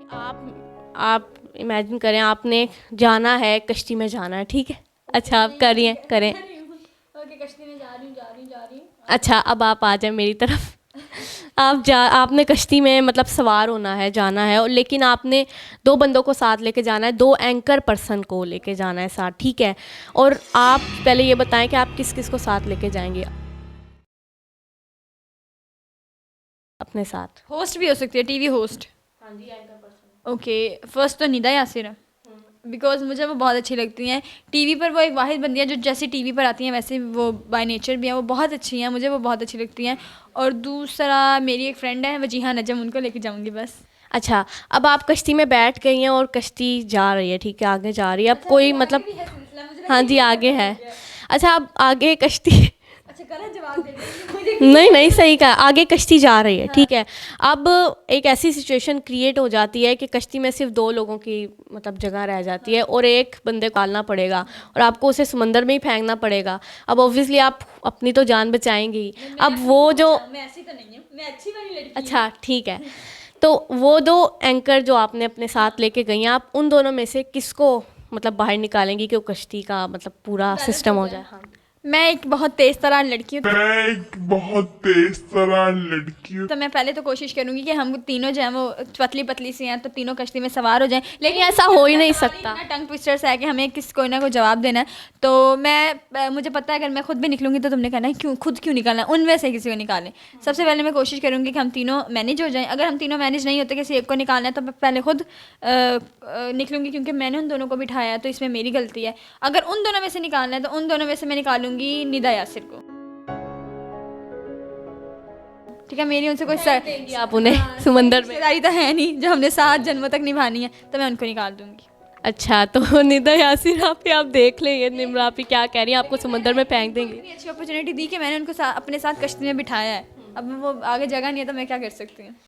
आप इमेजिन करें, आपने जाना है, कश्ती में जाना है, ठीक है। अच्छा, आप करिए, करें। ओके, कश्ती में जा रही हूँ। अच्छा, अब आप आ जाए मेरी तरफ। आपने कश्ती में मतलब सवार होना है, जाना है, और लेकिन आपने 2 बंदों को साथ लेके जाना है, 2 एंकर पर्सन को लेके जाना है साथ, ठीक है। और आप पहले ये बताएं कि आप किस किस को साथ लेके जाएंगे अपने साथ। होस्ट भी हो सकती है, टीवी होस्ट। हाँ जी, एंकर पर्सन। ओके, फर्स्ट तो निदा यासिर है, बिकॉज मुझे वो बहुत अच्छी लगती हैं। टीवी पर वो एक वाहिद बंदी है जो जैसे टीवी पर आती हैं वैसे वो बाय नेचर भी हैं, वो बहुत अच्छी हैं, मुझे वो बहुत अच्छी लगती हैं। और दूसरा मेरी एक फ्रेंड है वजीहा नजम, उनको लेके जाऊंगी बस। अच्छा, अब आप कश्ती में बैठ गई हैं और कश्ती जा रही है, ठीक है, आगे जा रही है। अब कोई मतलब, हाँ जी, आगे है। अच्छा, अब आगे कश्ती अच्छा, गलत जवाब दे मुझे। नहीं नहीं, सही कहा, आगे कश्ती जा रही है, ठीक है। अब एक ऐसी सिचुएशन क्रिएट हो जाती है कि कश्ती में सिर्फ 2 लोगों की मतलब जगह रह जाती है और एक बंदे को डालना पड़ेगा और आपको उसे समंदर में ही फेंकना पड़ेगा। अब ऑब्वियसली आप अपनी तो जान बचाएंगी ही। अब वो जो, मैं ऐसी तो नहीं हूँ, मैं अच्छी वाली लड़की हूँ। अच्छा ठीक है, तो वो 2 एंकर जो आपने अपने साथ लेके गई हैं, आप उन दोनों में से किसको मतलब बाहर निकालेंगी कि वो कश्ती का मतलब पूरा सिस्टम हो जाए। हाँ, मैं एक बहुत तेज तरार लड़की हूँ, मैं एक बहुत तेज तरह लड़की हूँ। तो मैं पहले तो कोशिश करूंगी कि हम तीनों जो हैं वो पतली पतली सी हैं तो तीनों कश्ती में सवार हो जाएं। लेकिन ऐसा हो ही नहीं सकता। इतना टंग ट्विस्टर्स है कि हमें किस कोई ना कोई जवाब देना है। तो मुझे पता है अगर मैं खुद भी निकलूंगी तो तुमने कहना है क्यों निकालना है, उनमें से किसी को निकालें। सबसे पहले मैं कोशिश करूंगी कि हम तीनों मैनेज हो जाएं। अगर हम तीनों मैनेज नहीं होते, किसी एक को निकालना है, तो मैं पहले खुद निकलूंगी क्योंकि मैंने उन दोनों को बिठाया है, तो इसमें मेरी गलती है। अगर उन दोनों में से निकालना है तो उन दोनों में से मैं निकालूंगी निदा यासिर को, ठीक है। मेरी उनसे कोई देंगी आप उन्हें समंदर में। रिश्तेदारी तो है नहीं जो हमने 7 जन्मों तक निभानी है, तो मैं उनको निकाल दूंगी। अच्छा, तो निदा यासिर आप देख लें ये निम्रा आप क्या कह रही हैं, आपको समंदर में फेंक देंगे। इतनी अच्छी अपॉर्चुनिटी दी कि मैंने उनको अपने साथ कश्ती में बिठाया है, अब वो आगे जगह नहीं है तो मैं क्या कर सकती हूँ।